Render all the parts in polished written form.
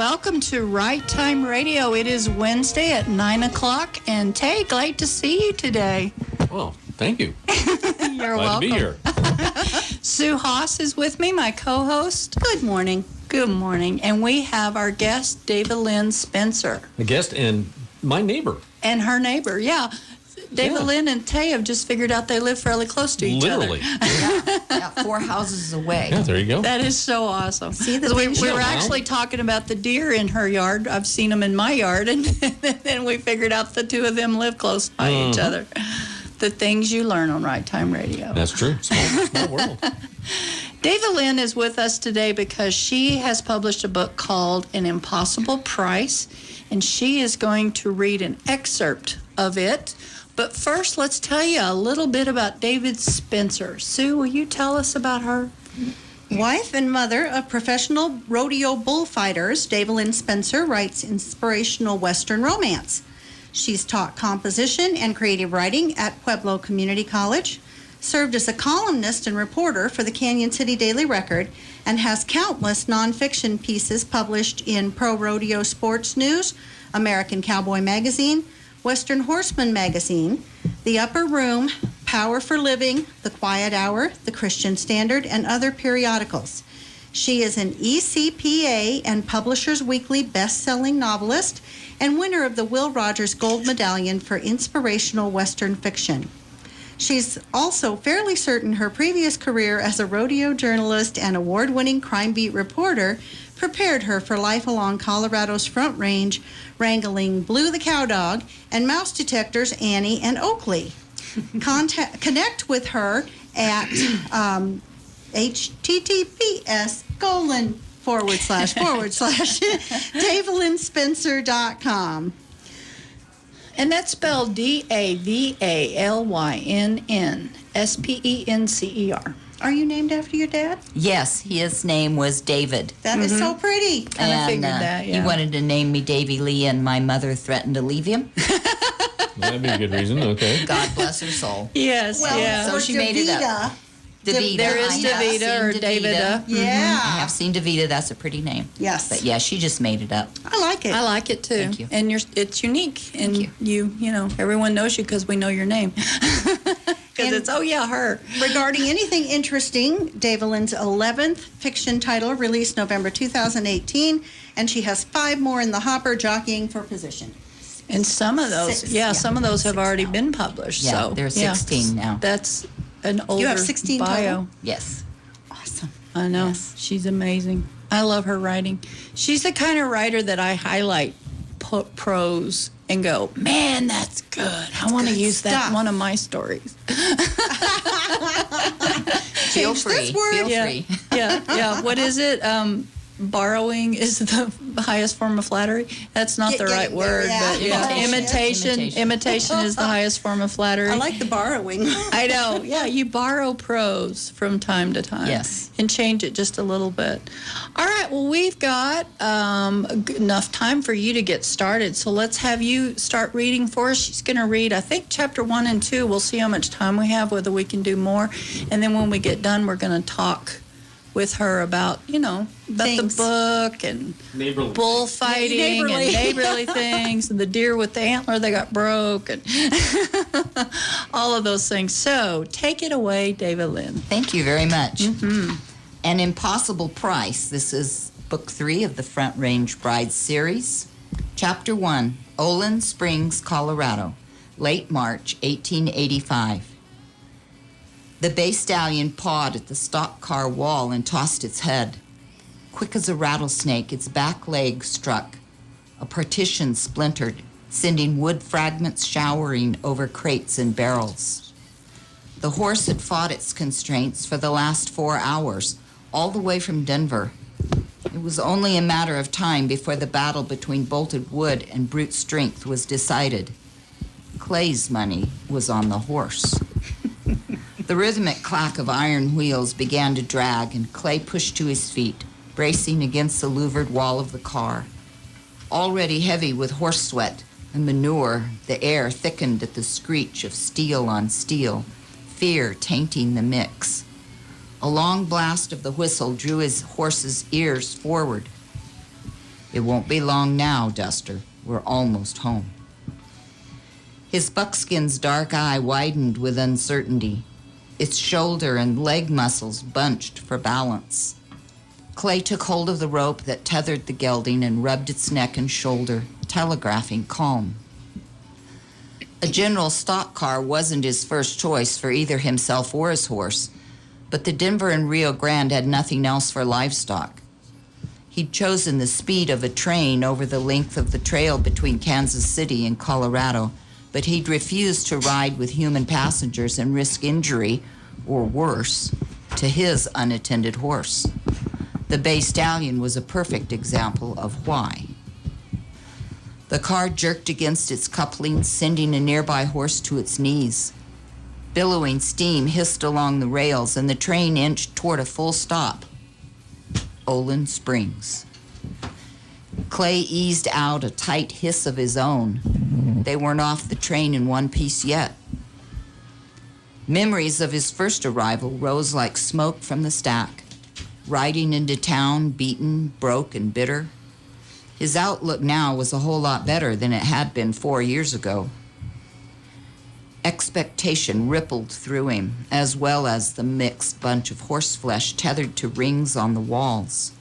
welcome to Right Time Radio. It is Wednesday at 9 o'clock, and Tay, glad to see you today. Well, thank you. You're welcome. Glad to be here. Sue Haas is with me, my co-host. Good morning. Good morning. And we have our guest, David Lynn Spencer. A guest and my neighbor. And her neighbor, yeah. David Lynn and Tay have just figured out they live fairly close to each Literally. other. Yeah, 4 houses away. Yeah, there you go. That is so awesome. See, we were actually talking about the deer in her yard. I've seen them in my yard, and then we figured out the two of them live close by each other. The things you learn on Right Time Radio. That's true. Small world. David Lynn is with us today because she has published a book called An Impossible Price, and she is going to read an excerpt of it. But first, let's tell you a little bit about David Spencer. Sue, will you tell us about her? Wife and mother of professional rodeo bullfighters, David Lynn Spencer writes inspirational Western romance. She's taught composition and creative writing at Pueblo Community College, served as a columnist and reporter for the Canyon City Daily Record, and has countless nonfiction pieces published in Pro Rodeo Sports News, American Cowboy Magazine, Western Horseman Magazine, The Upper Room, Power for Living, The Quiet Hour, The Christian Standard, and other periodicals. She is an ECPA and Publishers Weekly best-selling novelist and winner of the Will Rogers Gold Medallion for inspirational Western fiction. She's also fairly certain her previous career as a rodeo journalist and award-winning crime beat reporter prepared her for life along Colorado's Front Range, wrangling Blue the Cowdog and mouse detectors Annie and Oakley. Connect with her at https://davidlynnspencer.com. And that's spelled DAVALYNNSPENCER. Are you named after your dad? Yes, his name was David. That is so pretty. And I figured that, yeah. He wanted to name me Davy Lee, and my mother threatened to leave him. That'd be a good reason. Okay. God bless her soul. Yes, Well, yeah. So she made it up. Davida. There is I have Davida or seen Davida. Yeah. I have seen Davida. That's a pretty name. Yes. But yeah, she just made it up. I like it. I like it too. Thank you. And it's unique. And Thank you know, everyone knows you because we know your name. Because it's, oh yeah, her. Regarding anything interesting, David Lynn's 11th fiction title released November 2018, and she has 5 more in the hopper jockeying for position. And some of those, 6, some of those have already been published. Yeah, so there's 16 now. That's an older You have 16 bio. total? Yes. Awesome. I know. Yes. She's amazing. I love her writing. She's the kind of writer that I highlight prose and go, man, that's good. I want to use that stuff. in one of my stories. Feel Change free. this word. Feel Yeah. free. Yeah. What is it? Borrowing is the highest form of flattery. That's not the right word, but imitation is the highest form of flattery. I like the borrowing. I know. Yeah, you borrow prose from time to time. Yes. And change it just a little bit. All right, well, we've got enough time for you to get started, so let's have you start reading for us. She's going to read, I think, chapter 1 and 2. We'll see how much time we have, whether we can do more. And then when we get done, we're going to talk with her about, about Things. the book and Neighborly. bullfighting and neighborly things and the deer with the antler that got broke and all of those things. So take it away, David Lynn. Thank you very much. An Impossible Price. This is book 3 of the Front Range Brides series. Chapter 1, Olin Springs, Colorado, late March 1885. The bay stallion pawed at the stock car wall and tossed its head. Quick as a rattlesnake, its back leg struck. A partition splintered, sending wood fragments showering over crates and barrels. The horse had fought its constraints for the last 4 hours, all the way from Denver. It was only a matter of time before the battle between bolted wood and brute strength was decided. Clay's money was on the horse. The rhythmic clack of iron wheels began to drag, and Clay pushed to his feet, bracing against the louvered wall of the car. Already heavy with horse sweat and manure, the air thickened at the screech of steel on steel, fear tainting the mix. A long blast of the whistle drew his horse's ears forward. It won't be long now, Duster. We're almost home. His buckskin's dark eye widened with uncertainty. Its shoulder and leg muscles bunched for balance. Clay took hold of the rope that tethered the gelding and rubbed its neck and shoulder, telegraphing calm. A general stock car wasn't his first choice for either himself or his horse, but the Denver and Rio Grande had nothing else for livestock. He'd chosen the speed of a train over the length of the trail between Kansas City and Colorado, but he'd refused to ride with human passengers and risk injury, or worse, to his unattended horse. The bay stallion was a perfect example of why. The car jerked against its couplings, sending a nearby horse to its knees. Billowing steam hissed along the rails, and the train inched toward a full stop. Olin Springs. Clay eased out a tight hiss of his own. They weren't off the train in one piece yet. Memories of his first arrival rose like smoke from the stack. Riding into town, beaten, broke, and bitter. His outlook now was a whole lot better than it had been 4 years ago. Expectation rippled through him, as well as the mixed bunch of horseflesh tethered to rings on the walls.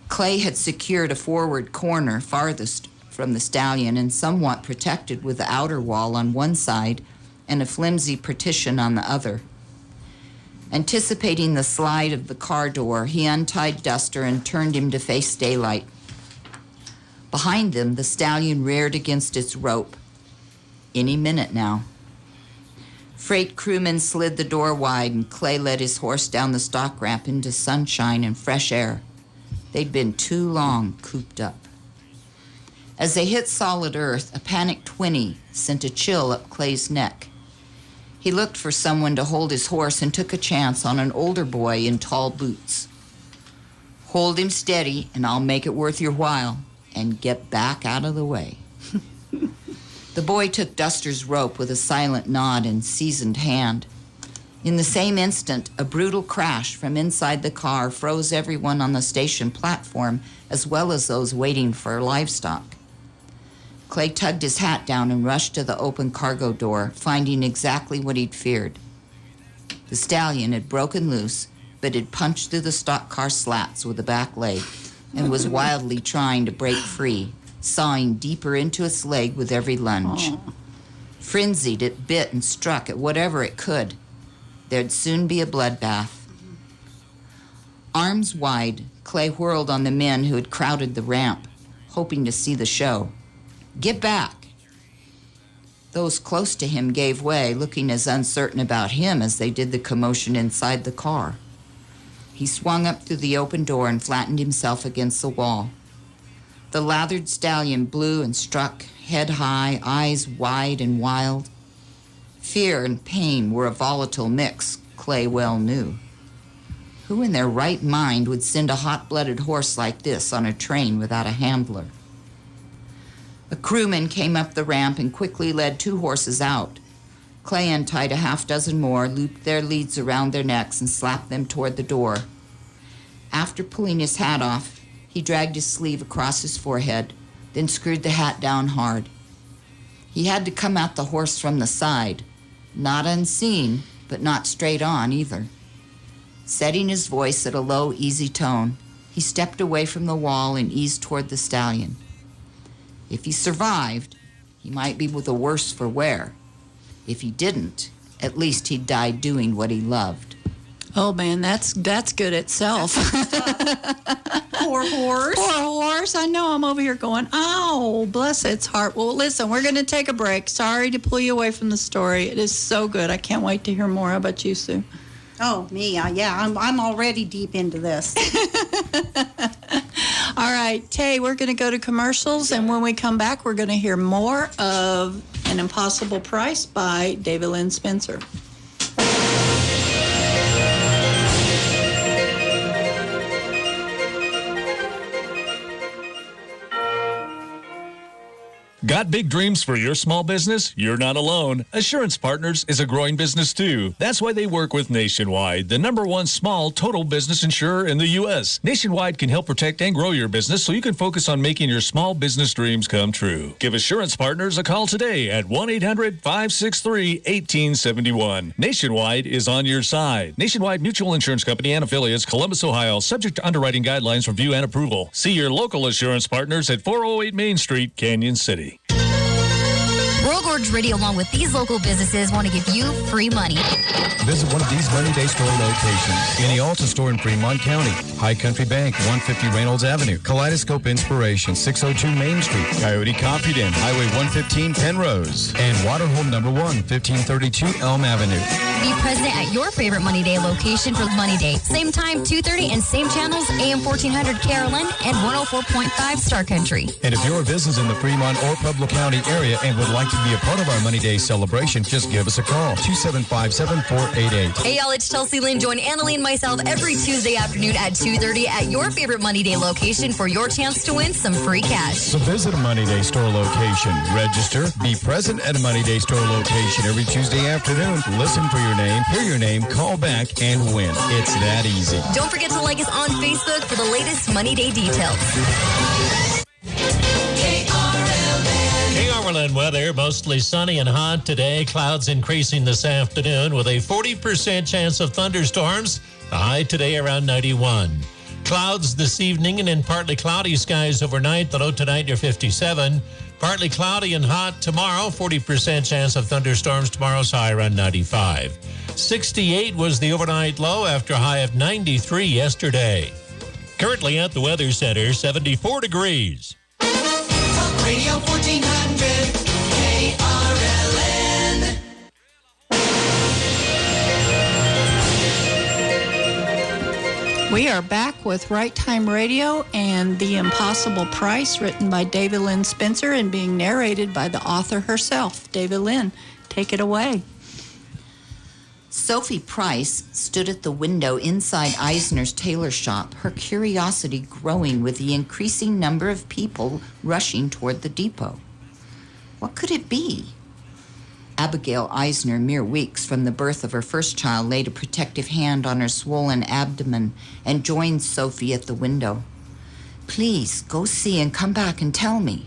Clay had secured a forward corner farthest from the stallion and somewhat protected with the outer wall on one side and a flimsy partition on the other. Anticipating the slide of the car door, he untied Duster and turned him to face daylight. Behind them, the stallion reared against its rope. Any minute now. Freight crewmen slid the door wide, and Clay led his horse down the stock ramp into sunshine and fresh air. They'd been too long cooped up. As they hit solid earth, a panicked whinny sent a chill up Clay's neck. He looked for someone to hold his horse and took a chance on an older boy in tall boots. Hold him steady, and I'll make it worth your while, and get back out of the way. The boy took Duster's rope with a silent nod and seasoned hand. In the same instant, a brutal crash from inside the car froze everyone on the station platform, as well as those waiting for livestock. Clay tugged his hat down and rushed to the open cargo door, finding exactly what he'd feared. The stallion had broken loose, but had punched through the stock car slats with a back leg and was wildly trying to break free, sawing deeper into its leg with every lunge. Frenzied, it bit and struck at whatever it could. There'd soon be a bloodbath. Arms wide, Clay whirled on the men who had crowded the ramp, hoping to see the show. Get back! Those close to him gave way, looking as uncertain about him as they did the commotion inside the car. He swung up through the open door and flattened himself against the wall. The lathered stallion blew and struck, head high, eyes wide and wild. Fear and pain were a volatile mix, Clay well knew. Who in their right mind would send a hot-blooded horse like this on a train without a handler? A crewman came up the ramp and quickly led 2 horses out. Clay untied a half-dozen more, looped their leads around their necks, and slapped them toward the door. After pulling his hat off, he dragged his sleeve across his forehead, then screwed the hat down hard. He had to come at the horse from the side, not unseen, but not straight on either. Setting his voice at a low, easy tone, he stepped away from the wall and eased toward the stallion. If he survived, he might be the worse for wear. If he didn't, at least he'd die doing what he loved. Oh, man, that's good itself. Poor horse. Poor horse. I know I'm over here going, oh, bless its heart. Well, listen, we're going to take a break. Sorry to pull you away from the story. It is so good. I can't wait to hear more. How about you, Sue? Oh, me, yeah, I'm already deep into this. All right, Tay, we're going to go to commercials, and when we come back, we're going to hear more of An Impossible Price by David Lynn Spencer. Got big dreams for your small business? You're not alone. Assurance Partners is a growing business too. That's why they work with Nationwide, the #1 small total business insurer in the U.S. Nationwide can help protect and grow your business so you can focus on making your small business dreams come true. Give Assurance Partners a call today at 1-800-563-1871. Nationwide is on your side. Nationwide Mutual Insurance Company and affiliates, Columbus, Ohio, subject to underwriting guidelines, review, and approval. See your local Assurance Partners at 408 Main Street, Canyon City. Rural Gorge Radio, along with these local businesses, want to give you free money. Visit one of these Money Day store locations. In the Alta store in Fremont County, High Country Bank, 150 Reynolds Avenue, Kaleidoscope Inspiration, 602 Main Street, Coyote Coffee Den, Highway 115 Penrose, and Waterhome number 1, 1532 Elm Avenue. Be present at your favorite Money Day location for Money Day. Same time, 2:30, and same channels, AM 1400 Carolyn and 104.5 Star Country. And if you're a business in the Fremont or Pueblo County area and would like to be a part of our Money Day celebration, just give us a call, 275-7488. Hey y'all, it's Chelsea Lynn. Join Annalie and myself every Tuesday afternoon at 2:30 at your favorite Money Day location for your chance to win some free cash. So visit a Money Day store location, register, be present at a Money Day store location every Tuesday afternoon, listen for your name, hear your name, call back, and win. It's that easy. Don't forget to like us on Facebook for the latest Money Day details. KRLN weather, mostly sunny and hot today. Clouds increasing this afternoon with a 40% chance of thunderstorms. The high today around 91. Clouds this evening and in partly cloudy skies overnight. The low tonight near 57. Partly cloudy and hot tomorrow. 40% chance of thunderstorms. Tomorrow's high around 95. 68 was the overnight low after a high of 93 yesterday. Currently at the Weather Center, 74 degrees. Radio 1400 KRLN. We are back with Right Time Radio and The Impossible Price, written by David Lynn Spencer and being narrated by the author herself. David Lynn, take it away. Sophie Price stood at the window inside Eisner's tailor shop, her curiosity growing with the increasing number of people rushing toward the depot. What could it be? Abigail Eisner, mere weeks from the birth of her first child, laid a protective hand on her swollen abdomen and joined Sophie at the window. Please, go see and come back and tell me.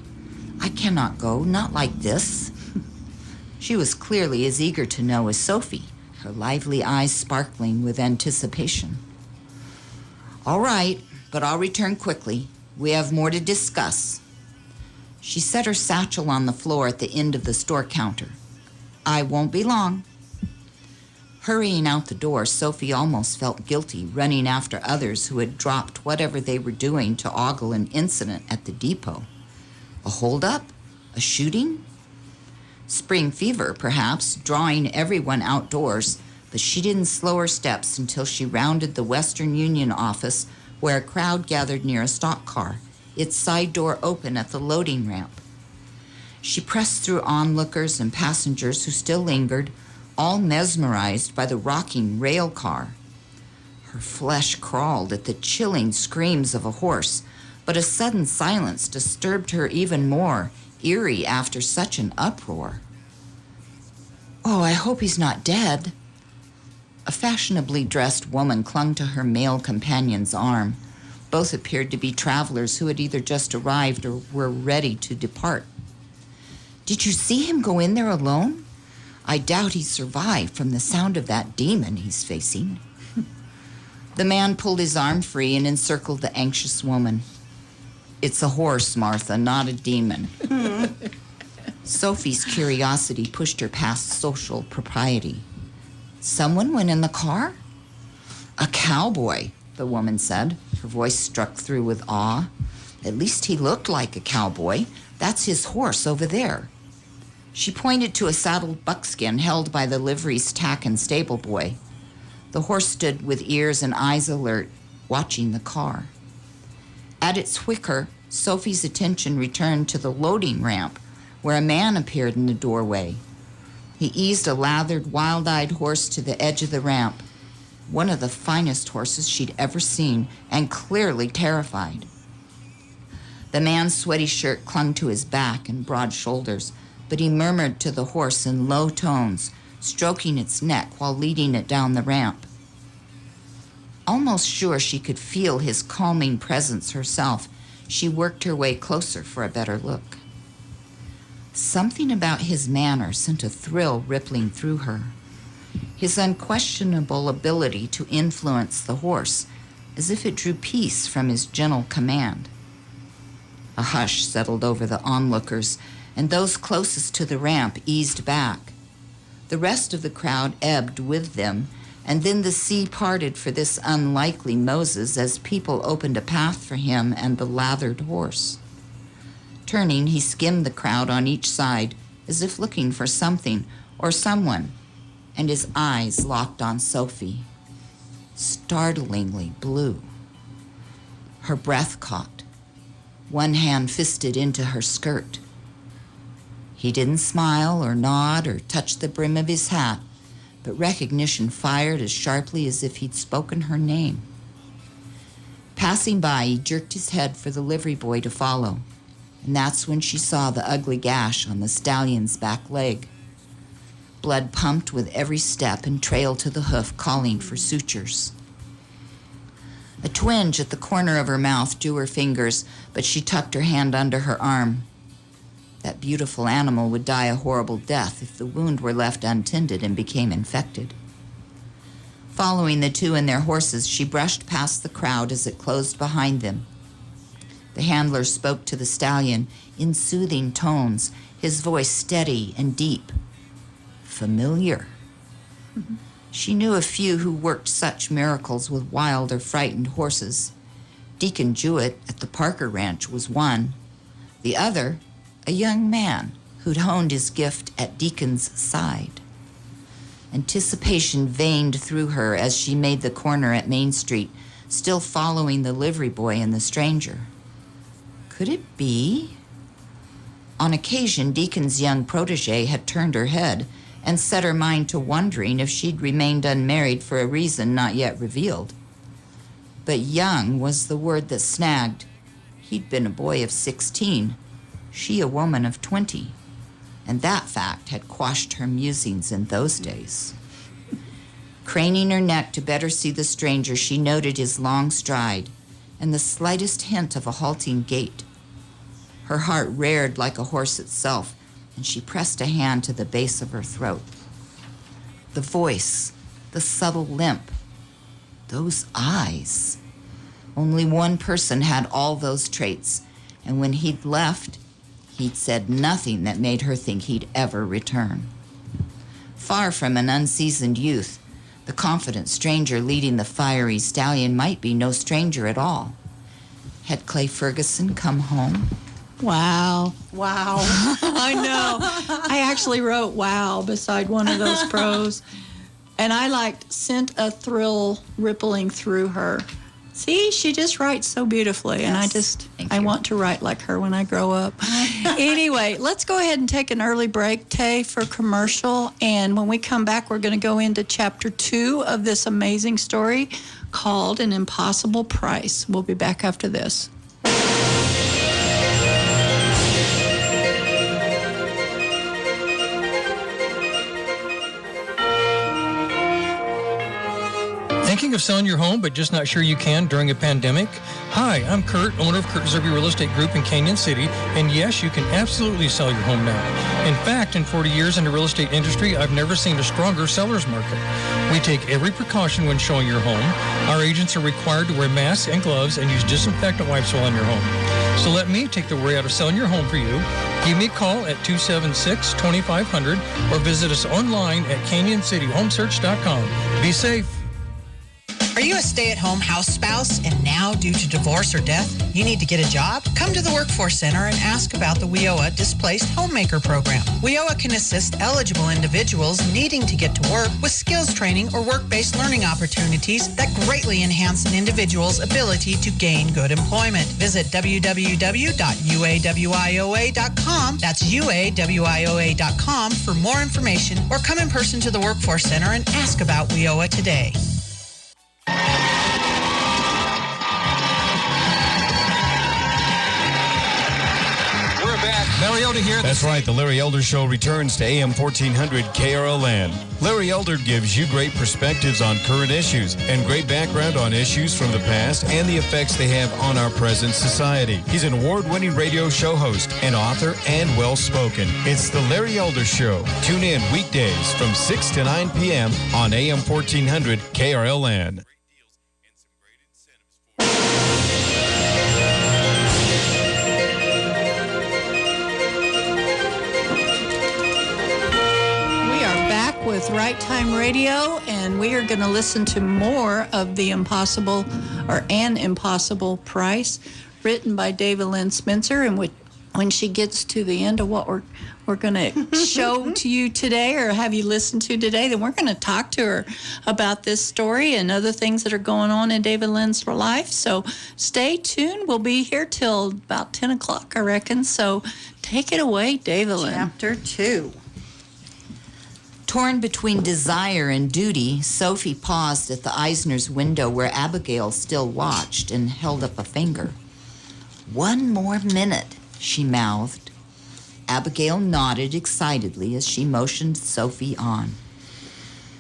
I cannot go, not like this. She was clearly as eager to know as Sophie, her lively eyes sparkling with anticipation. All right, but I'll return quickly. We have more to discuss. She set her satchel on the floor at the end of the store counter. I won't be long. Hurrying out the door, Sophie almost felt guilty running after others who had dropped whatever they were doing to ogle an incident at the depot. A holdup? A shooting? Spring fever, perhaps, drawing everyone outdoors, but she didn't slow her steps until she rounded the Western Union office where a crowd gathered near a stock car, its side door open at the loading ramp. She pressed through onlookers and passengers who still lingered, all mesmerized by the rocking rail car. Her flesh crawled at the chilling screams of a horse, but a sudden silence disturbed her even more, eerie after such an uproar. Oh, I hope he's not dead. A fashionably dressed woman clung to her male companion's arm. Both appeared to be travelers who had either just arrived or were ready to depart. Did you see him go in there alone? I doubt he survived from the sound of that demon he's facing. The man pulled his arm free and encircled the anxious woman. It's a horse, Martha, not a demon. Sophie's curiosity pushed her past social propriety. Someone went in the car? A cowboy, the woman said. Her voice struck through with awe. At least he looked like a cowboy. That's his horse over there. She pointed to a saddled buckskin held by the livery's tack and stable boy. The horse stood with ears and eyes alert, watching the car. At its whicker, Sophie's attention returned to the loading ramp, where a man appeared in the doorway. He eased a lathered, wild-eyed horse to the edge of the ramp, one of the finest horses she'd ever seen, and clearly terrified. The man's sweaty shirt clung to his back and broad shoulders, but he murmured to the horse in low tones, stroking its neck while leading it down the ramp. Almost sure she could feel his calming presence herself, she worked her way closer for a better look. Something about his manner sent a thrill rippling through her. His unquestionable ability to influence the horse, as if it drew peace from his gentle command. A hush settled over the onlookers, and those closest to the ramp eased back. The rest of the crowd ebbed with them, and then the sea parted for this unlikely Moses as people opened a path for him and the lathered horse. Turning, he skimmed the crowd on each side, as if looking for something or someone, and his eyes locked on Sophie, startlingly blue. Her breath caught, one hand fisted into her skirt. He didn't smile or nod or touch the brim of his hat, but recognition fired as sharply as if he'd spoken her name. Passing by, he jerked his head for the livery boy to follow, and that's when she saw the ugly gash on the stallion's back leg. Blood pumped with every step and trailed to the hoof, calling for sutures. A twinge at the corner of her mouth drew her fingers, but she tucked her hand under her arm. That beautiful animal would die a horrible death if the wound were left untended and became infected. Following the two and their horses, she brushed past the crowd as it closed behind them. The handler spoke to the stallion in soothing tones, his voice steady and deep. Familiar. She knew a few who worked such miracles with wild or frightened horses. Deacon Jewett at the Parker Ranch was one. The other, a young man who'd honed his gift at Deacon's side. Anticipation veined through her as she made the corner at Main Street, still following the livery boy and the stranger. Could it be? On occasion, Deacon's young protege had turned her head and set her mind to wondering if she'd remained unmarried for a reason not yet revealed. But young was the word that snagged. He'd been a boy of 16, she a woman of 20, and that fact had quashed her musings in those days. Craning her neck to better see the stranger, she noted his long stride and the slightest hint of a halting gait. Her heart reared like a horse itself, and she pressed a hand to the base of her throat. The voice, the subtle limp, those eyes. Only one person had all those traits, and when he'd left, he'd said nothing that made her think he'd ever return. Far from an unseasoned youth, the confident stranger leading the fiery stallion might be no stranger at all. Had Clay Ferguson come home? Wow. Wow. I know. I actually wrote wow beside one of those prose. And I sent a thrill rippling through her. See, she just writes so beautifully. Yes. And I want to write like her when I grow up. Anyway, let's go ahead and take an early break, Tay, for commercial. And when we come back, we're going to go into chapter 2 of this amazing story called An Impossible Price. We'll be back after this. Thinking of selling your home but just not sure you can during a pandemic? Hi, I'm Kurt, owner of Kurt Zerby Real Estate Group in Canyon City, and yes, you can absolutely sell your home now. In fact, in 40 years in the real estate industry, I've never seen a stronger seller's market. We take every precaution when showing your home. Our agents are required to wear masks and gloves and use disinfectant wipes while in your home. So let me take the worry out of selling your home for you. Give me a call at 276-2500 or visit us online at canyoncityhomesearch.com. Be safe. Are you a stay-at-home house spouse and now due to divorce or death, you need to get a job? Come to the Workforce Center and ask about the WIOA Displaced Homemaker Program. WIOA can assist eligible individuals needing to get to work with skills training or work-based learning opportunities that greatly enhance an individual's ability to gain good employment. Visit www.uawioa.com. That's uawioa.com for more information, or come in person to the Workforce Center and ask about WIOA today. Larry Elder here. That's right, the Larry Elder Show returns to AM 1400 KRLN. Larry Elder gives you great perspectives on current issues and great background on issues from the past and the effects they have on our present society. He's an award-winning radio show host, an author, and well-spoken. It's the Larry Elder Show. Tune in weekdays from 6 to 9 p.m. on AM 1400 KRLN. With Right Time Radio, and we are going to listen to more of the Impossible or An Impossible Price, written by David Lynn Spencer. And when she gets to the end of what we're going to show to you today, or have you listened to today, then we're going to talk to her about this story and other things that are going on in David Lynn's life. So stay tuned. We'll be here till about 10 o'clock, I reckon. So take it away, David Lynn. Chapter 2. Torn between desire and duty, Sophie paused at the Eisner's window where Abigail still watched and held up a finger. "One more minute," she mouthed. Abigail nodded excitedly as she motioned Sophie on.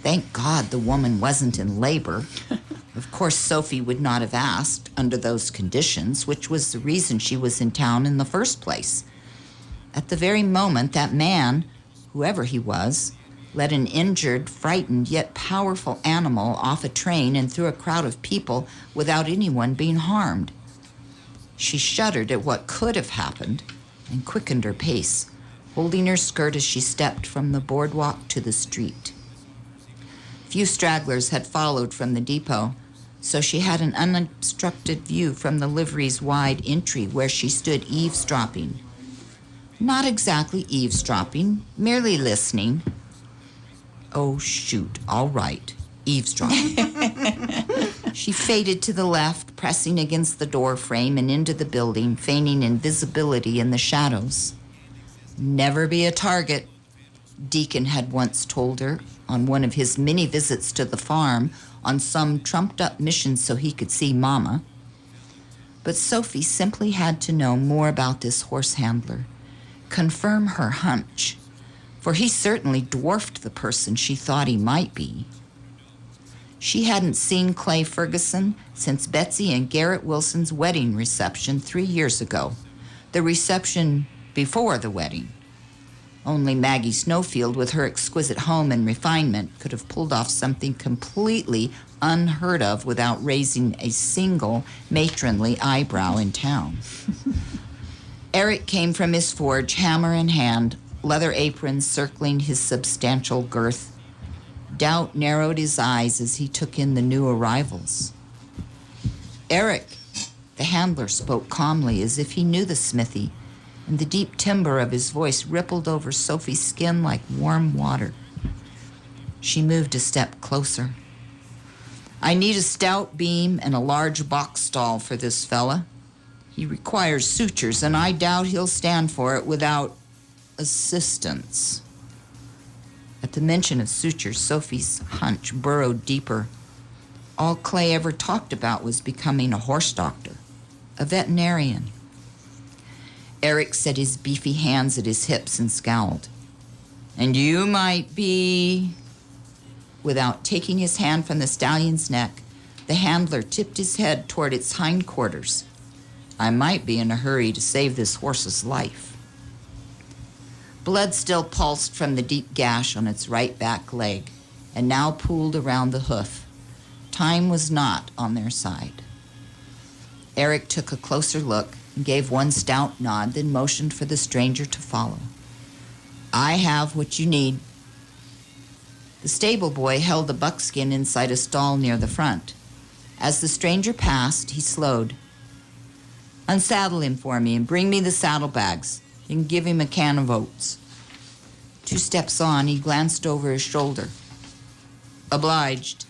Thank God the woman wasn't in labor. Of course, Sophie would not have asked under those conditions, which was the reason she was in town in the first place. At the very moment that man, whoever he was, led an injured, frightened, yet powerful animal off a train and through a crowd of people without anyone being harmed. She shuddered at what could have happened and quickened her pace, holding her skirt as she stepped from the boardwalk to the street. Few stragglers had followed from the depot, so she had an unobstructed view from the livery's wide entry where she stood eavesdropping. Not exactly eavesdropping, merely listening. Oh, shoot, all right, eavesdropping. She faded to the left, pressing against the door frame and into the building, feigning invisibility in the shadows. Never be a target, Deacon had once told her on one of his many visits to the farm on some trumped-up mission so he could see Mama. But Sophie simply had to know more about this horse handler, confirm her hunch, for he certainly dwarfed the person she thought he might be. She hadn't seen Clay Ferguson since Betsy and Garrett Wilson's wedding reception 3 years ago, the reception before the wedding. Only Maggie Snowfield, with her exquisite home and refinement, could have pulled off something completely unheard of without raising a single matronly eyebrow in town. Eric came from his forge, hammer in hand, leather apron circling his substantial girth. Doubt narrowed his eyes as he took in the new arrivals. "Eric," the handler spoke calmly as if he knew the smithy, and the deep timbre of his voice rippled over Sophie's skin like warm water. She moved a step closer. "I need a stout beam and a large box stall for this fella. He requires sutures, and I doubt he'll stand for it without assistance." At the mention of sutures, Sophie's hunch burrowed deeper. All Clay ever talked about was becoming a horse doctor, a veterinarian. Eric set his beefy hands at his hips and scowled. "And you might be..." Without taking his hand from the stallion's neck, the handler tipped his head toward its hindquarters. "I might be in a hurry to save this horse's life." Blood still pulsed from the deep gash on its right back leg, and now pooled around the hoof. Time was not on their side. Eric took a closer look and gave one stout nod, then motioned for the stranger to follow. "I have what you need." The stable boy held the buckskin inside a stall near the front. As the stranger passed, he slowed. "Unsaddle him for me and bring me the saddlebags. You can give him a can of oats." 2 steps on, he glanced over his shoulder. "Obliged."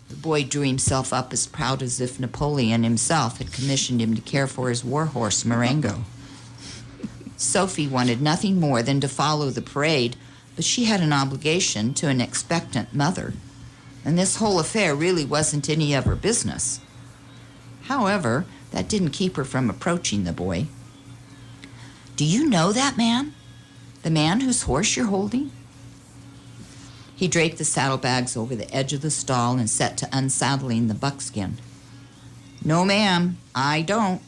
The boy drew himself up as proud as if Napoleon himself had commissioned him to care for his war horse, Marengo. Sophie wanted nothing more than to follow the parade, but she had an obligation to an expectant mother, and this whole affair really wasn't any of her business. However, that didn't keep her from approaching the boy. Do you know that man? The man whose horse you're holding? He draped the saddlebags over the edge of the stall and set to unsaddling the buckskin. No, ma'am, I don't.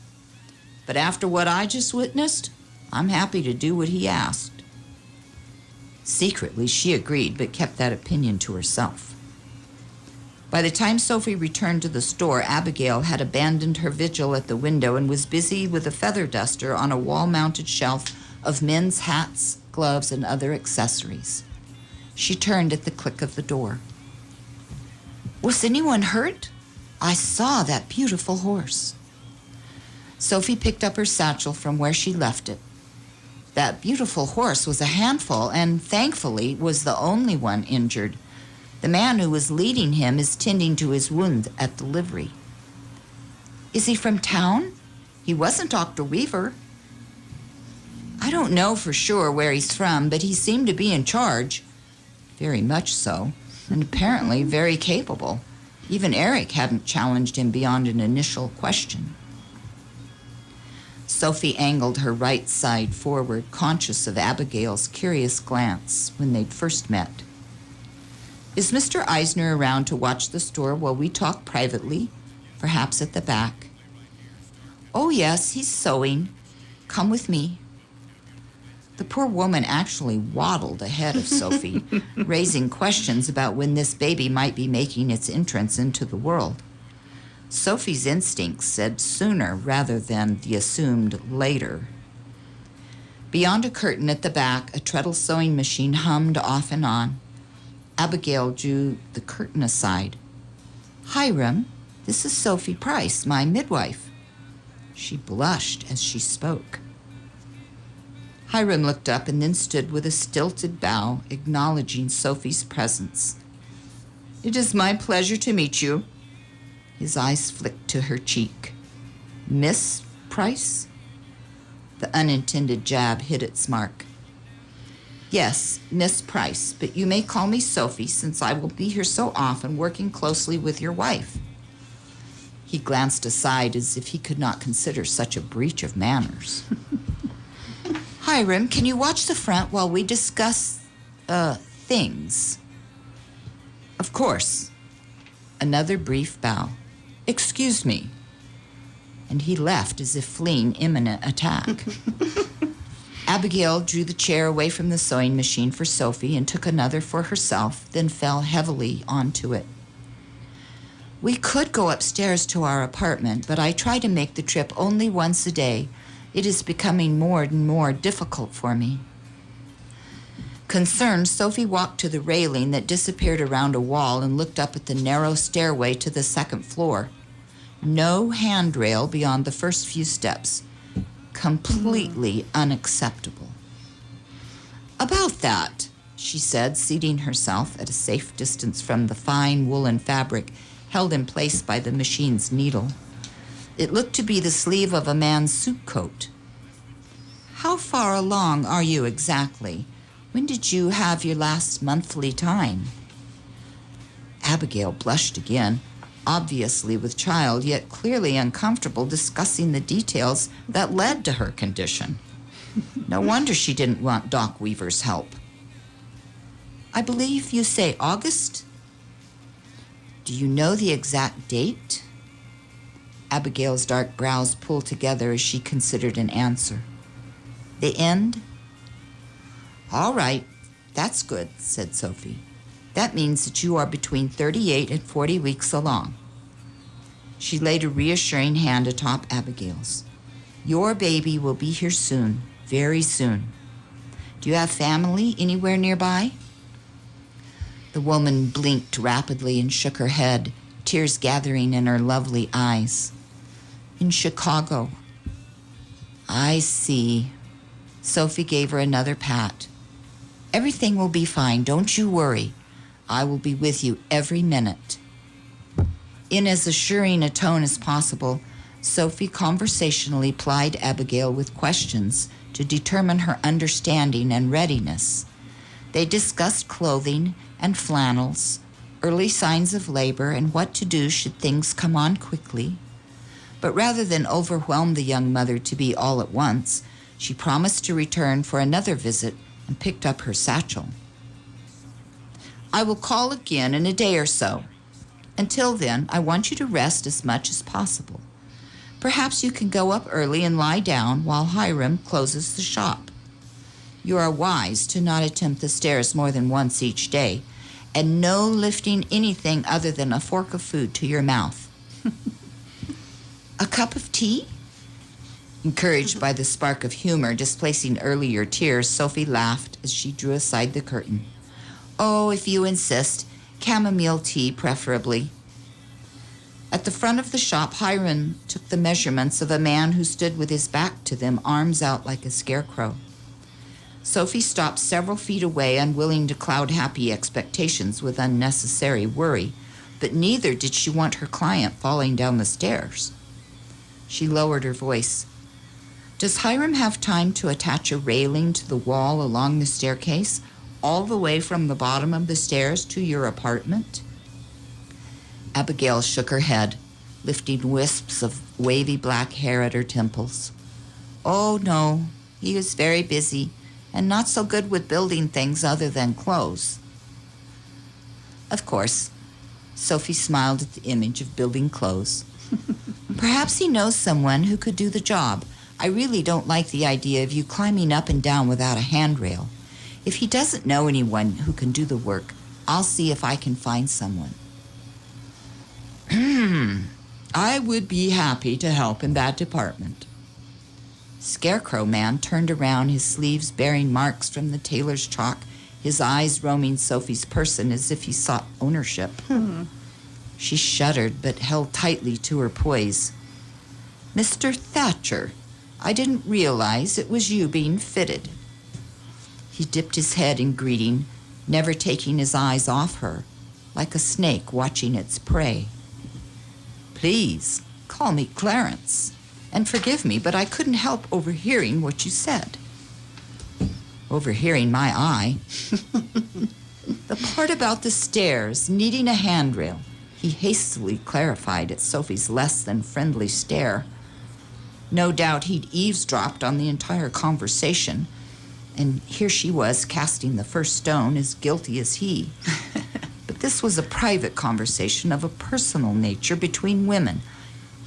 But after what I just witnessed, I'm happy to do what he asked. Secretly, she agreed, but kept that opinion to herself. By the time Sophie returned to the store, Abigail had abandoned her vigil at the window and was busy with a feather duster on a wall-mounted shelf of men's hats, gloves, and other accessories. She turned at the click of the door. Was anyone hurt? I saw that beautiful horse. Sophie picked up her satchel from where she left it. That beautiful horse was a handful and, thankfully, was the only one injured. The man who was leading him is tending to his wound at the livery. Is he from town? He wasn't Dr. Weaver. I don't know for sure where he's from, but he seemed to be in charge. Very much so, and apparently very capable. Even Eric hadn't challenged him beyond an initial question. Sophie angled her right side forward, conscious of Abigail's curious glance when they'd first met. Is Mr. Eisner around to watch the store while we talk privately, perhaps at the back? Oh, yes, he's sewing. Come with me. The poor woman actually waddled ahead of Sophie, raising questions about when this baby might be making its entrance into the world. Sophie's instincts said sooner rather than the assumed later. Beyond a curtain at the back, a treadle sewing machine hummed off and on. Abigail drew the curtain aside. Hiram, this is Sophie Price, my midwife. She blushed as she spoke. Hiram looked up and then stood with a stilted bow, acknowledging Sophie's presence. It is my pleasure to meet you. His eyes flicked to her cheek. Miss Price? The unintended jab hit its mark. Yes, Miss Price, but you may call me Sophie since I will be here so often working closely with your wife. He glanced aside as if he could not consider such a breach of manners. Hiram, can you watch the front while we discuss, things? Of course. Another brief bow. Excuse me. And he left as if fleeing imminent attack. Abigail drew the chair away from the sewing machine for Sophie and took another for herself, then fell heavily onto it. We could go upstairs to our apartment, but I try to make the trip only once a day. It is becoming more and more difficult for me. Concerned, Sophie walked to the railing that disappeared around a wall and looked up at the narrow stairway to the second floor. No handrail beyond the first few steps. Completely unacceptable. About that, she said, seating herself at a safe distance from the fine woolen fabric held in place by the machine's needle. It looked to be the sleeve of a man's suit coat. How far along are you exactly? When did you have your last monthly time? Abigail blushed again, obviously with child, yet clearly uncomfortable discussing the details that led to her condition. No wonder she didn't want Doc Weaver's help. I believe you say August? Do you know the exact date? Abigail's dark brows pulled together as she considered an answer. The end? All right, that's good, said Sophie. That means that you are between 38 and 40 weeks along. She laid a reassuring hand atop Abigail's. Your baby will be here soon, very soon. Do you have family anywhere nearby? The woman blinked rapidly and shook her head, tears gathering in her lovely eyes. In Chicago. I see. Sophie gave her another pat. Everything will be fine, don't you worry. I will be with you every minute. In as assuring a tone as possible, Sophie conversationally plied Abigail with questions to determine her understanding and readiness. They discussed clothing and flannels, early signs of labor, and what to do should things come on quickly. But rather than overwhelm the young mother to be all at once, She promised to return for another visit and picked up her satchel. I will call again in a day or so. Until then, I want you to rest as much as possible. Perhaps you can go up early and lie down while Hiram closes the shop. You are wise to not attempt the stairs more than once each day, and no lifting anything other than a fork of food to your mouth. A cup of tea? Encouraged by the spark of humor displacing earlier tears, Sophie laughed as she drew aside the curtain. Oh, if you insist, chamomile tea preferably. At the front of the shop, Hiram took the measurements of a man who stood with his back to them, arms out like a scarecrow. Sophie stopped several feet away, unwilling to cloud happy expectations with unnecessary worry, but neither did she want her client falling down the stairs. She lowered her voice. Does Hiram have time to attach a railing to the wall along the staircase, all the way from the bottom of the stairs to your apartment? Abigail shook her head, lifting wisps of wavy black hair at her temples. Oh, no, he was very busy and not so good with building things other than clothes. Of course, Sophie smiled at the image of building clothes. Perhaps he knows someone who could do the job. I really don't like the idea of you climbing up and down without a handrail. If he doesn't know anyone who can do the work, I'll see if I can find someone. I would be happy to help in that department. Scarecrow Man turned around, his sleeves bearing marks from the tailor's chalk, his eyes roaming Sophie's person as if he sought ownership. She shuddered but held tightly to her poise. Mr. Thatcher, I didn't realize it was you being fitted. He dipped his head in greeting, never taking his eyes off her, like a snake watching its prey. Please, call me Clarence, and forgive me, but I couldn't help overhearing what you said. Overhearing my eye. The part about the stairs needing a handrail, he hastily clarified at Sophie's less than friendly stare. No doubt he'd eavesdropped on the entire conversation, and here she was casting the first stone, as guilty as he. But this was a private conversation of a personal nature between women.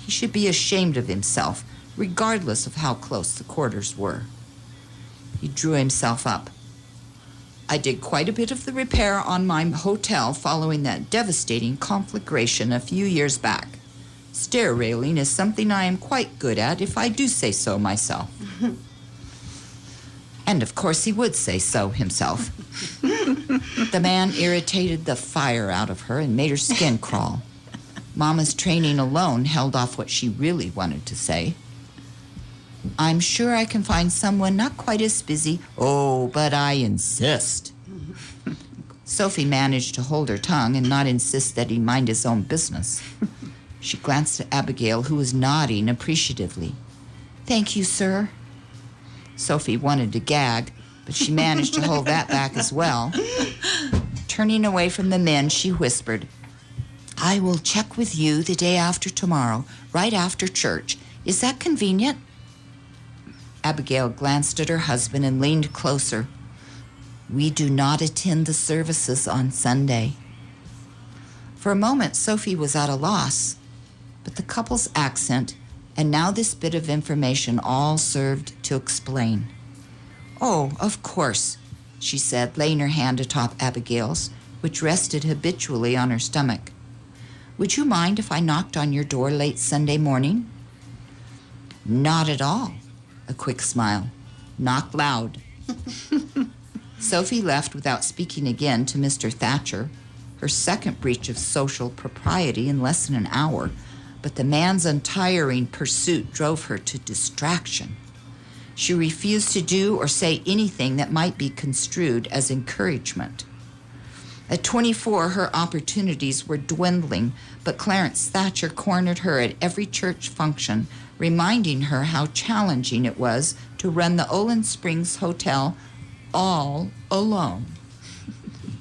He should be ashamed of himself, regardless of how close the quarters were. He drew himself up. I did quite a bit of the repair on my hotel following that devastating conflagration a few years back. Stair railing is something I am quite good at, if I do say so myself. And of course he would say so himself. The man irritated the fire out of her and made her skin crawl. Mama's training alone held off what she really wanted to say. I'm sure I can find someone not quite as busy. Oh, but I insist. Sophie managed to hold her tongue and not insist that he mind his own business. She glanced at Abigail, who was nodding appreciatively. Thank you, sir. Sophie wanted to gag, but she managed to hold that back as well. Turning away from the men, she whispered, I will check with you the day after tomorrow, right after church. Is that convenient? Abigail glanced at her husband and leaned closer. We do not attend the services on Sunday. For a moment, Sophie was at a loss, but the couple's accent and now this bit of information all served to explain. Oh, of course, she said, laying her hand atop Abigail's, which rested habitually on her stomach. Would you mind if I knocked on your door late Sunday morning? Not at all. A quick smile. Knock loud. Sophie left without speaking again to Mr. Thatcher, her second breach of social propriety in less than an hour, but the man's untiring pursuit drove her to distraction. She refused to do or say anything that might be construed as encouragement. At 24, her opportunities were dwindling, but Clarence Thatcher cornered her at every church function, reminding her how challenging it was to run the Olin Springs Hotel all alone.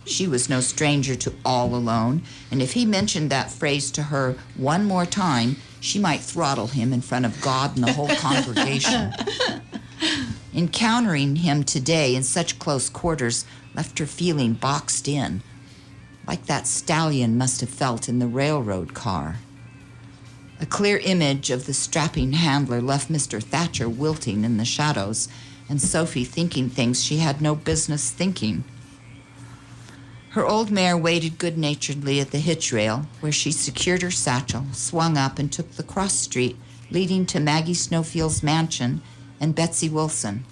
She was no stranger to all alone, and if he mentioned that phrase to her one more time, she might throttle him in front of God and the whole congregation. Encountering him today in such close quarters left her feeling boxed in, like that stallion must have felt in the railroad car. A clear image of the strapping handler left Mr. Thatcher wilting in the shadows, and Sophie thinking things she had no business thinking. Her old mare waited good-naturedly at the hitch rail, where she secured her satchel, swung up, and took the cross street leading to Maggie Snowfield's mansion and Betsy Wilson.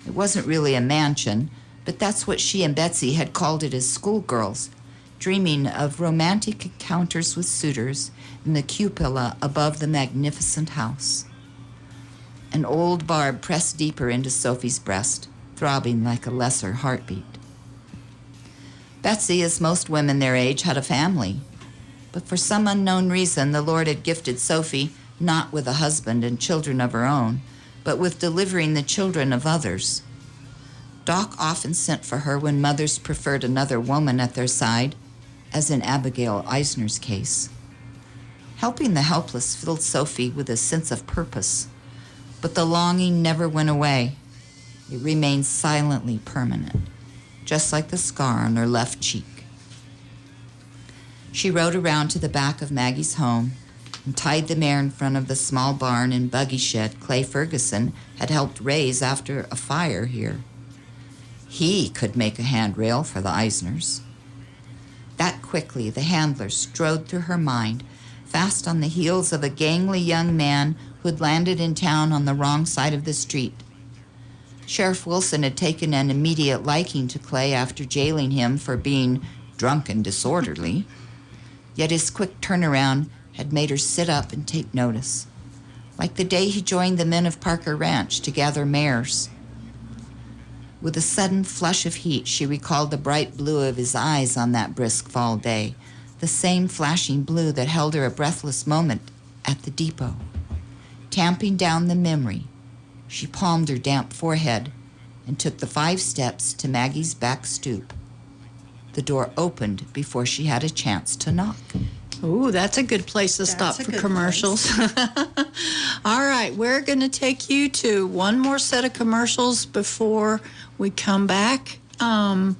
It wasn't really a mansion, but that's what she and Betsy had called it as schoolgirls, dreaming of romantic encounters with suitors in the cupola above the magnificent house. An old barb pressed deeper into Sophie's breast, throbbing like a lesser heartbeat. Betsy, as most women their age, had a family, but for some unknown reason the Lord had gifted Sophie not with a husband and children of her own, but with delivering the children of others. Doc often sent for her when mothers preferred another woman at their side, as in Abigail Eisner's case. Helping the helpless filled Sophie with a sense of purpose, but the longing never went away. It remained silently permanent, just like the scar on her left cheek. She rode around to the back of Maggie's home and tied the mare in front of the small barn and buggy shed Clay Ferguson had helped raise after a fire here. He could make a handrail for the Eisners. That quickly the handler strode through her mind, fast on the heels of a gangly young man who had landed in town on the wrong side of the street. Sheriff Wilson had taken an immediate liking to Clay after jailing him for being drunk and disorderly, yet his quick turnaround had made her sit up and take notice, like the day he joined the men of Parker Ranch to gather mares. With a sudden flush of heat, she recalled the bright blue of his eyes on that brisk fall day, the same flashing blue that held her a breathless moment at the depot. Tamping down the memory, she palmed her damp forehead and took the 5 steps to Maggie's back stoop. The door opened before she had a chance to knock. Ooh, that's a good place to stop for commercials. All right, we're going to take you to one more set of commercials before we come back. And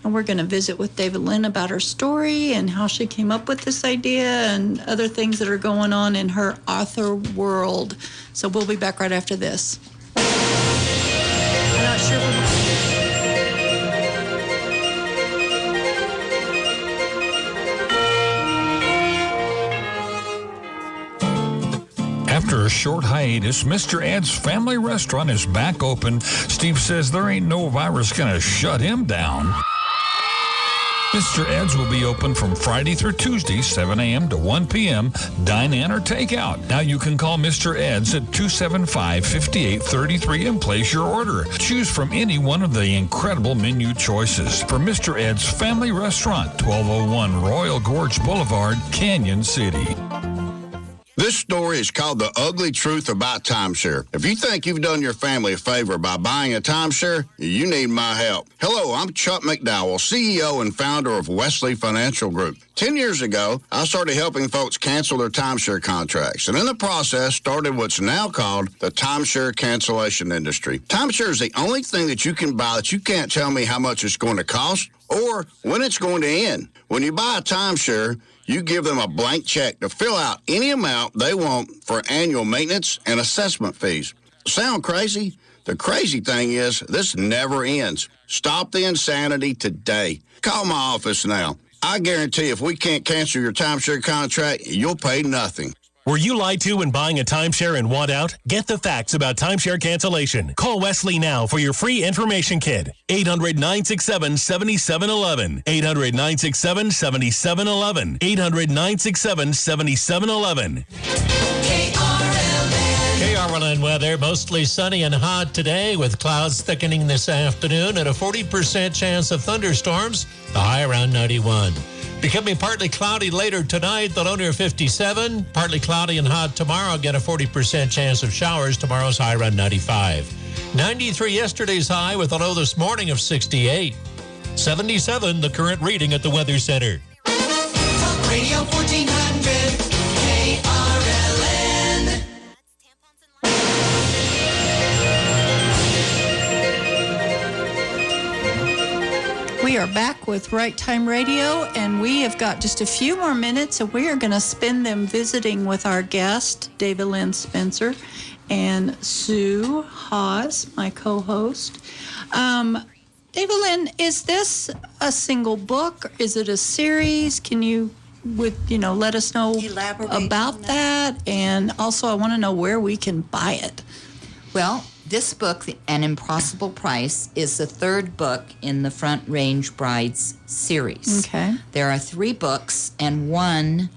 we're going to visit with David Lynn about her story and how she came up with this idea and other things that are going on in her author world. So we'll be back right after this. I'm not sure After a short hiatus, Mr. Ed's family restaurant is back open. Steve says there ain't no virus gonna shut him down. Mr. Ed's will be open from Friday through Tuesday, 7 a.m. to 1 p.m., dine-in or take-out. Now you can call Mr. Ed's at 275-5833 and place your order. Choose from any one of the incredible menu choices. For Mr. Ed's Family Restaurant, 1201 Royal Gorge Boulevard, Canyon City. This story is called The Ugly Truth About Timeshare. If you think you've done your family a favor by buying a timeshare, you need my help. Hello, I'm Chuck McDowell, CEO and founder of Wesley Financial Group. 10 years ago, I started helping folks cancel their timeshare contracts, and in the process started what's now called the timeshare cancellation industry. Timeshare is the only thing that you can buy that you can't tell me how much it's going to cost or when it's going to end. When you buy a timeshare, you give them a blank check to fill out any amount they want for annual maintenance and assessment fees. Sound crazy? The crazy thing is, this never ends. Stop the insanity today. Call my office now. I guarantee if we can't cancel your timeshare contract, you'll pay nothing. Were you lied to when buying a timeshare and want out? Get the facts about timeshare cancellation. Call Wesley now for your free information kit. 800-967-7711. 800-967-7711. 800-967-7711. KRLN weather, mostly sunny and hot today with clouds thickening this afternoon and a 40% chance of thunderstorms, the high around 91. Becoming partly cloudy later tonight, the low near 57. Partly cloudy and hot tomorrow, get a 40% chance of showers. Tomorrow's high around 95. 93 yesterday's high with a low this morning of 68. 77 the current reading at the Weather Center. Talk Radio 1400 KRLN. are back with Right Time Radio, and we have got just a few more minutes, and we are going to spend them visiting with our guest, David Lynn Spencer, and Sue Hawes, my co-host. David Lynn, is this a single book? Is it a series? Can you, let us know about that? And also, I want to know where we can buy it. Well, this book, An Impossible Price, is the third book in the Front Range Brides series. Okay. There are 3 books and 1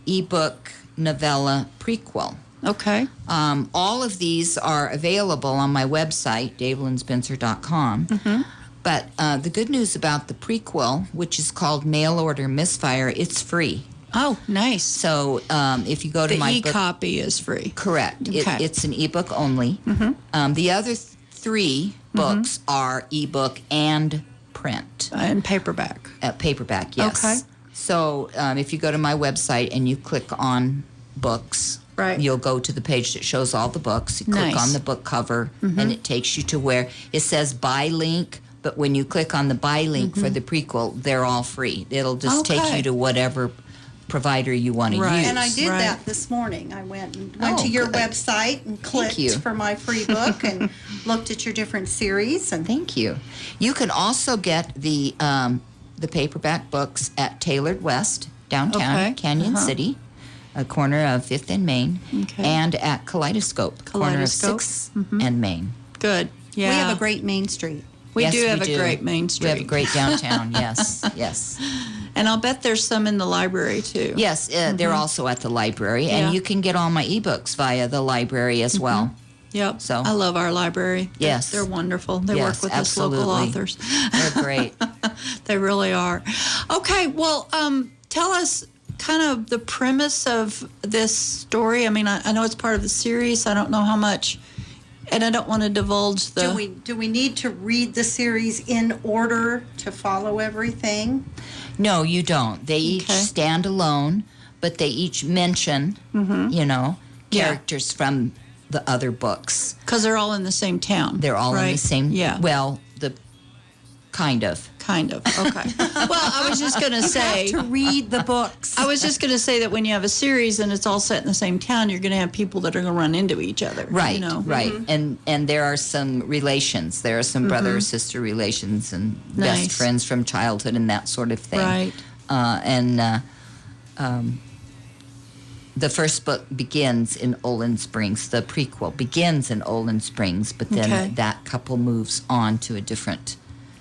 ebook novella prequel. Okay. All of these are available on my website, davelandspencer.com. Mm-hmm. But the good news about the prequel, which is called Mail Order Misfire, it's free. Oh, nice. So if you go to my book... The e-copy is free. Correct. Okay. It's an ebook only. Mm-hmm. The other 3 books are ebook and print. And paperback. Paperback, yes. Okay. So if you go to my website and you click on books, right, you'll go to the page that shows all the books. You click on the book cover, and it takes you to where it says buy link. But when you click on the buy link for the prequel, they're all free. It'll just take you to whatever provider you want to use. And I did that this morning. I went to your website and clicked for my free book and looked at your different series. And thank you. You can also get the paperback books at Tailored West, downtown Canyon City, a corner of 5th and Main, and at Kaleidoscope, corner of 6th and Main. Good. Yeah. We have a great Main Street. We do have a great Main Street. We have a great downtown, yes, yes. And I'll bet there's some in the library, too. Yes, they're also at the library. Yeah. And you can get all my ebooks via the library as well. Yep. So I love our library. Yes. They're wonderful. They work with us local authors. They're great. They really are. Okay, well, tell us kind of the premise of this story. I mean, I know it's part of the series. I don't know how much... And I don't want to divulge the... Do we need to read the series in order to follow everything? No, you don't. They each stand alone, but they each mention, characters from the other books. Because they're all in the same town. They're all in the same... Yeah. Well, kind of. Kind of. Okay. Well, I was just going to say... You have to read the books. I was just going to say that when you have a series and it's all set in the same town, you're going to have people that are going to run into each other. Right, you know? right. And there are some relations. There are some brother or sister relations and best friends from childhood and that sort of thing. Right. The first book begins in Olin Springs. The prequel begins in Olin Springs, but then that couple moves on to a different...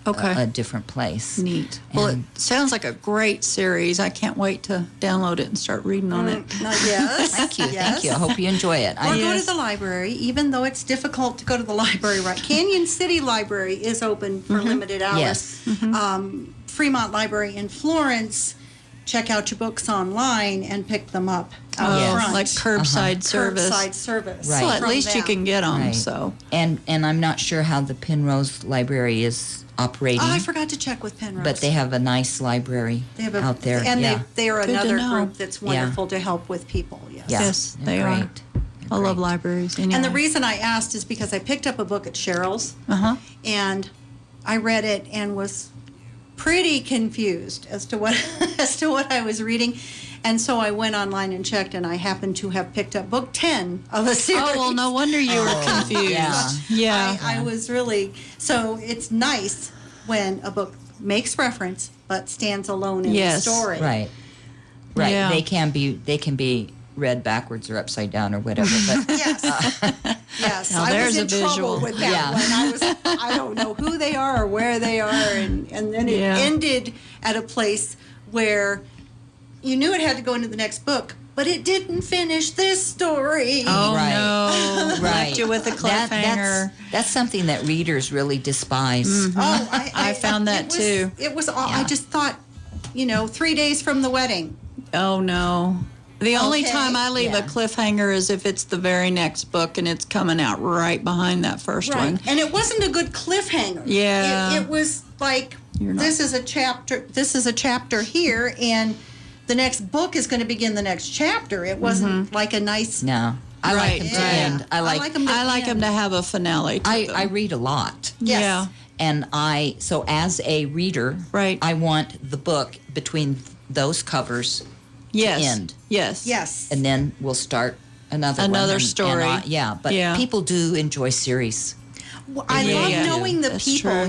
a different place. Neat. Well, it sounds like a great series. I can't wait to download it and start reading on it. Yes. Thank you. Thank you. I hope you enjoy it. Or go to the library, even though it's difficult to go to the library, right? Canyon City Library is open for limited hours. Yes. Fremont Library in Florence, check out your books online and pick them up out front. Like curbside service. Curbside service. Right. Well, at least you can get them. Right. So. And I'm not sure how the Penrose Library is operating. Oh, I forgot to check with Penrose. But they have a nice library out there. And they are Good to another know. group that's wonderful to help with people. Yes. Yes, They're they are. great. I love libraries. Anyway. And the reason I asked is because I picked up a book at Cheryl's, and I read it and was pretty confused as to what I was reading. And so I went online and checked, and I happened to have picked up book 10 of a series. Oh, well, no wonder you were confused. Yeah. I was really... So it's nice when a book makes reference but stands alone in the story. Right. Yeah. They can be read backwards or upside down or whatever. But Yes. Now, I there's was in a trouble visual. with that one. I don't know who they are or where they are, and then it ended at a place where you knew it had to go into the next book, but it didn't finish this story. Oh, Right. no. Right. Left you with a cliffhanger. That's something that readers really despise. Oh, I found that too. It was all, I just thought, 3 days from the wedding. Oh, no. The only Okay. time I leave a cliffhanger is if it's the very next book and it's coming out right behind that first one. And it wasn't a good cliffhanger. Yeah. It was like, this is a chapter here, and the next book is going to begin the next chapter. It wasn't like a nice... No. I like them to end. I like them to have a finale to them. I read a lot. Yes. Yeah. And so as a reader, right, I want the book between those covers yes. to end. Yes. Yes. And then we'll start another one. Story. But people do enjoy series. Well, I love knowing the people.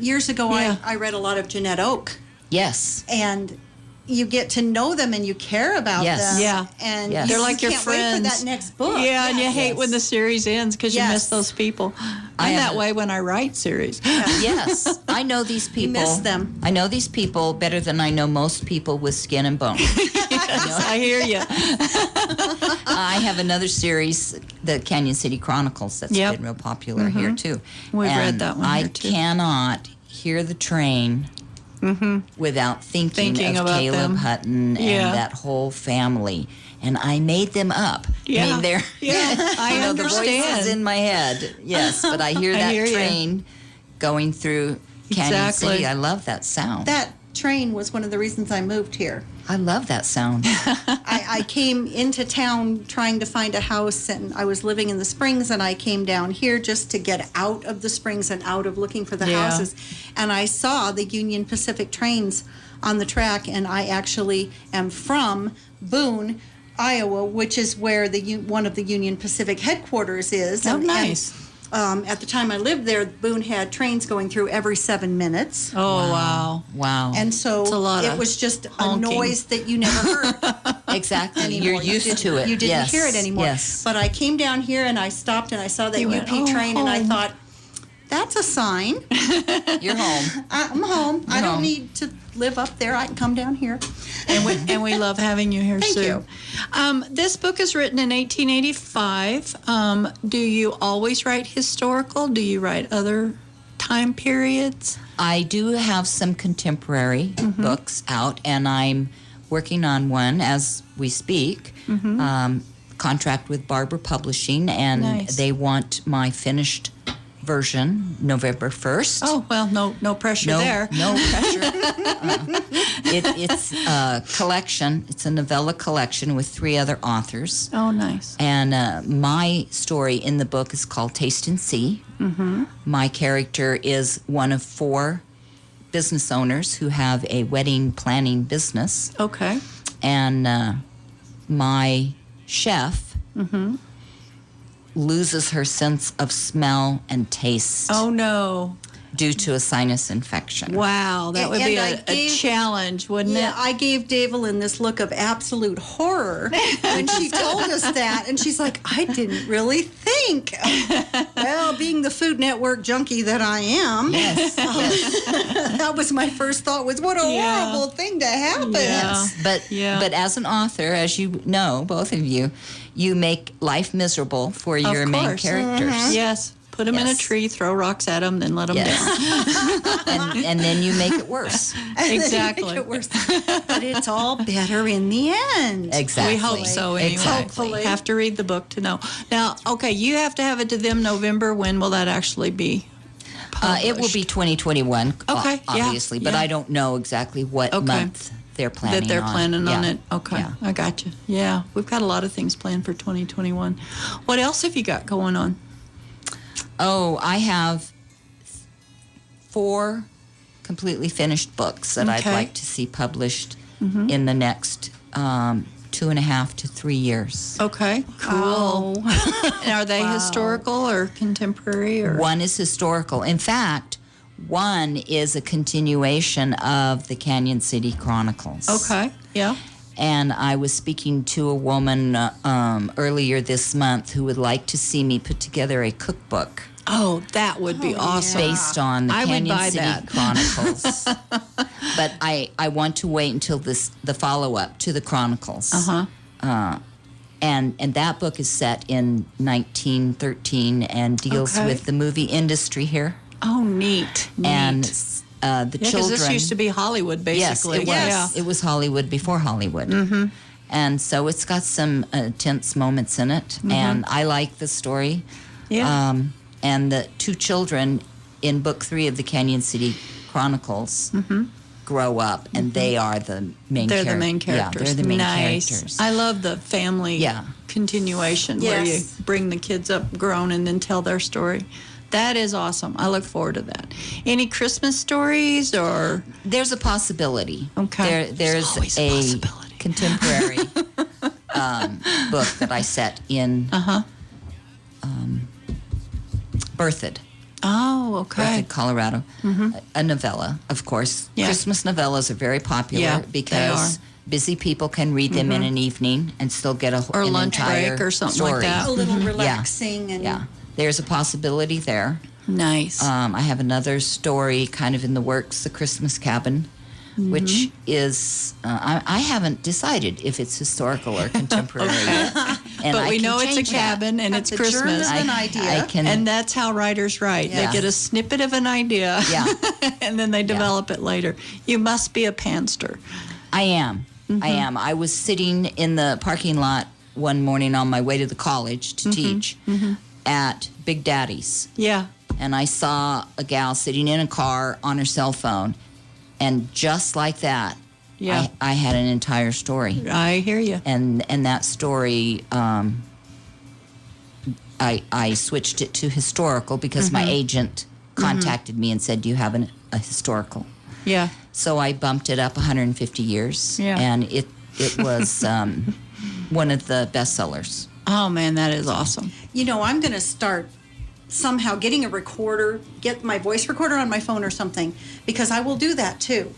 Years ago, I read a lot of Jeanette Oak. Yes. And you get to know them and you care about them. Yeah. And they're like your can't friends. wait for that next book. Yeah, and you hate when the series ends because you miss those people. I'm that way when I write series. Yes. I know these people. You miss them. I know these people better than I know most people with skin and bone. Yes, I hear you. I have another series, the Canyon City Chronicles, that's been real popular here, too. We've read that one here, too. I cannot hear the train without thinking of about Caleb them. Hutton and that whole family. And I made them up. Yeah. I mean, they're, I the understand. voice is in my head. Yes, but I hear that train going through Canyon City. I love that sound. That train was one of the reasons I moved here. I love that sound. I came into town trying to find a house, and I was living in the Springs, and I came down here just to get out of the Springs and out of looking for the houses. And I saw the Union Pacific trains on the track, and I actually am from Boone, Iowa, which is where one of the Union Pacific headquarters is. Oh, nice. And, at the time I lived there, Boone had trains going through every 7 minutes. Oh, wow. And so it was just honking. a noise that you never heard. Exactly. Anymore. You're used to it. You didn't hear it anymore. Yes. But I came down here and I stopped and I saw that UP train and I thought, that's a sign. You're home. I'm home. I don't need to live up there. I can come down here. And we love having you here, Thank Sue. you. This book is written in 1885. Do you always write historical? Do you write other time periods? I do have some contemporary books out, and I'm working on one as we speak. Contract with Barber Publishing, and they want my finished version November 1st. Oh, well, no pressure there. No pressure. It's a collection. It's a novella collection with 3 other authors. Oh, nice. And my story in the book is called Taste and See. My character is one of 4 business owners who have a wedding planning business. Okay. And my chef loses her sense of smell and taste. Oh, no. Due to a sinus infection. Wow, that would be a challenge, wouldn't it? I gave Davelyn this look of absolute horror when she told us that. And she's like, I didn't really think. Well, being the Food Network junkie that I am, that was my first thought was, what a horrible thing to happen. Yes. But as an author, as you know, both of you, you make life miserable for your main characters. Yes. Put them in a tree, throw rocks at them, then let them down. and then you make it worse. Exactly. Make it worse. But it's all better in the end. Exactly. We hope so anyway. Hopefully. Have to read the book to know. Now, okay, you have to have it to them November. When will that actually be published? It will be 2021, okay, obviously, but I don't know exactly what month they're planning on. That they're planning on it. Okay, I got you. Yeah, we've got a lot of things planned for 2021. What else have you got going on? Oh, I have 4 completely finished books that I'd like to see published in the next 2.5 to 3 years. Okay, cool. And are they historical or contemporary? Or? One is historical. In fact, one is a continuation of the Canyon City Chronicles. Okay, yeah. And I was speaking to a woman earlier this month who would like to see me put together a cookbook. Oh, that would be awesome. Based on the Canyon City Chronicles. But I want to wait until the follow-up to the Chronicles. And that book is set in 1913 and deals with the movie industry here. Oh, neat. And the children. Because this used to be Hollywood, basically. Yes, it was. Yeah. It was Hollywood before Hollywood. And so it's got some tense moments in it. And I like the story. Yeah. And the 2 children in book 3 of the Canyon City Chronicles grow up, and they are the main characters. They're the main characters. Yeah, they're the main nice. characters. I love the family continuation where you bring the kids up grown and then tell their story. That is awesome. I look forward to that. Any Christmas stories or? There's a possibility. Okay. There's always a possibility. contemporary book that I set in Berthoud. Oh, okay. Berthoud, Colorado. A novella, of course. Yeah. Christmas novellas are very popular Yeah, they because are. busy people can read them in an evening and still get Or an lunch entire break or something story. like that. A little relaxing and Yeah, there's a possibility there. Nice. I have another story kind of in the works, The Christmas Cabin, which is, I haven't decided if it's historical or contemporary. And but I we can know it's a change that. cabin and it's the germ Christmas. of an idea. I can, And that's how writers write. Yeah. They get a snippet of an idea Yeah. and then they develop it later. You must be a panster. I am. I am. I was sitting in the parking lot one morning on my way to the college to teach at Big Daddy's. Yeah. And I saw a gal sitting in a car on her cell phone. And just like that, Yeah. I had an entire story. I hear you. And that story, I switched it to historical because my agent contacted me and said, "Do you have a historical?" Yeah. So I bumped it up 150 years, Yeah. and it was one of the bestsellers. Oh, man, that is awesome. You know, I'm going to start somehow getting a recorder, get my voice recorder on my phone or something, because I will do that too.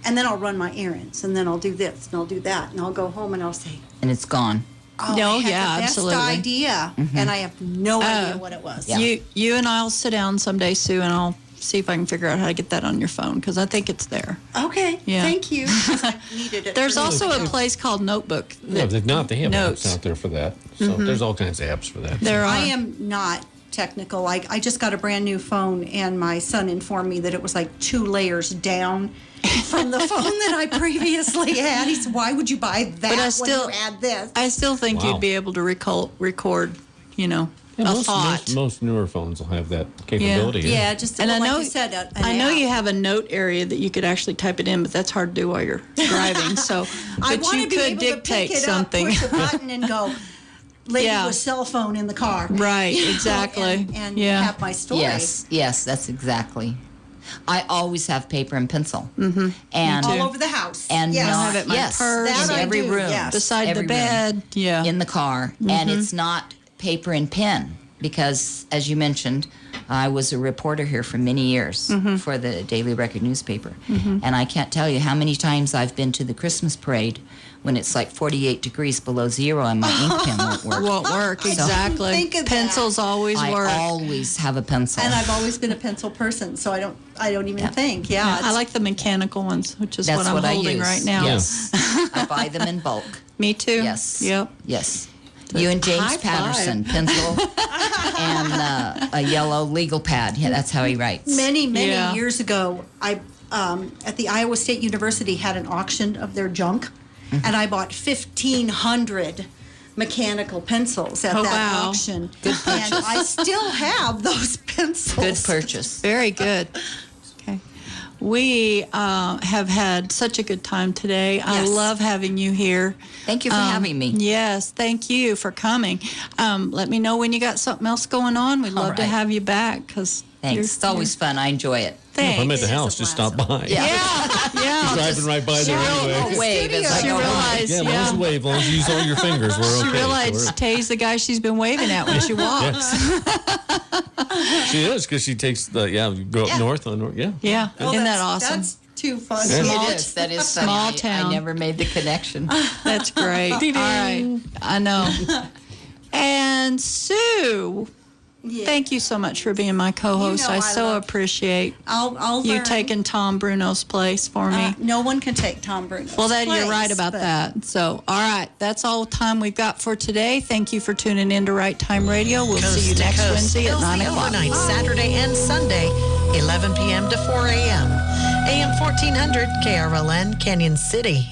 And then I'll run my errands, and then I'll do this, and I'll do that, and I'll go home and I'll say, And it's gone. "Oh, No, I had yeah, the best absolutely. idea," and I have no idea what it was. Yeah. You and I'll sit down someday, Sue, and I'll see if I can figure out how to get that on your phone because I think it's there. Okay, Yeah. thank you. 'Cause I needed it. There's for also a something else. place called Notebook. Yeah, that- if they've not, they have Notes. apps out there for that. So there's all kinds of apps for that. There are. I am not technical. I just got a brand new phone, and my son informed me that it was like 2 layers down from the phone that I previously had. He said, "Why would you buy that But I when still- you add this?" I still think Wow. you'd be able to record, you know, Yeah, a thought. most newer phones will have that capability. Yeah, just And I like know you said, an I know app. you have a note area that you could actually type it in, but that's hard to do while you're driving. So, I but want you to be could able dictate to pick it something. up, push a button, and go, "Lady Yeah. with cell phone in the car." Right, You know, exactly. and Yeah. have my story. Yes, that's exactly. I always have paper and pencil. Mm-hmm. And All over the house. and yes. not, I have it in my yes, purse. That in I every do, room, yes. Beside every the bed. Yeah. in the car, and it's not paper and pen because, as you mentioned, I was a reporter here for many years for the Daily Record newspaper, and I can't tell you how many times I've been to the Christmas parade when it's like 48 degrees below zero and my ink pen won't work. Won't work, exactly. think of that. Pencils always I work. always have a pencil. And I've always been a pencil person, so I don't even think. Yeah, I it's- like the mechanical ones, which is That's what I'm what I holding use. right now. Yes, I buy them in bulk. Me too. Yes. Yep. Yes. You and James High Patterson, five. pencil and a yellow legal pad. Yeah, that's how he writes. many Yeah. years ago, I at the Iowa State University had an auction of their junk, and I bought 1,500 mechanical pencils at Oh, that wow. auction. And I still have those pencils. Good purchase. Very good. Okay. We have had such a good time today. I Yes. love having you here. Thank you for having me. Yes, thank you for coming. Let me know when you got something else going on. We'd love to right. have you back because Thanks. It's always fun. I enjoy it. Thanks. If I'm at the It is a house, just stop blast. by. Yeah, yeah. Driving right by there anyway. Wave. It's like, She oh, realized, Yeah, yeah. as long as you wave, as long as you use all your fingers, we're okay. She realized So Tay's the guy she's been waving at when she walks. she is, because she takes the, you go up north on north. Yeah. Yeah, Oh, isn't that that's- awesome? That's too fun. Yeah. Small It is. That is funny. small I town. never made the connection. That's great. All right, I know. And Sue, Yeah. thank you so much for being my co-host. You know I I so love- appreciate I'll you learn. taking Tom Bruno's place for me. No one can take Tom Bruno's Well, then you're place, right about but- that. So, all right, that's all the time we've got for today. Thank you for tuning in to Right Time Radio. We'll see you Coast to next coast. Wednesday at Filthy 9 o'clock. Overnight, Saturday and Sunday, 11 p.m. to 4 a.m. AM 1400 KRLN, Canyon City.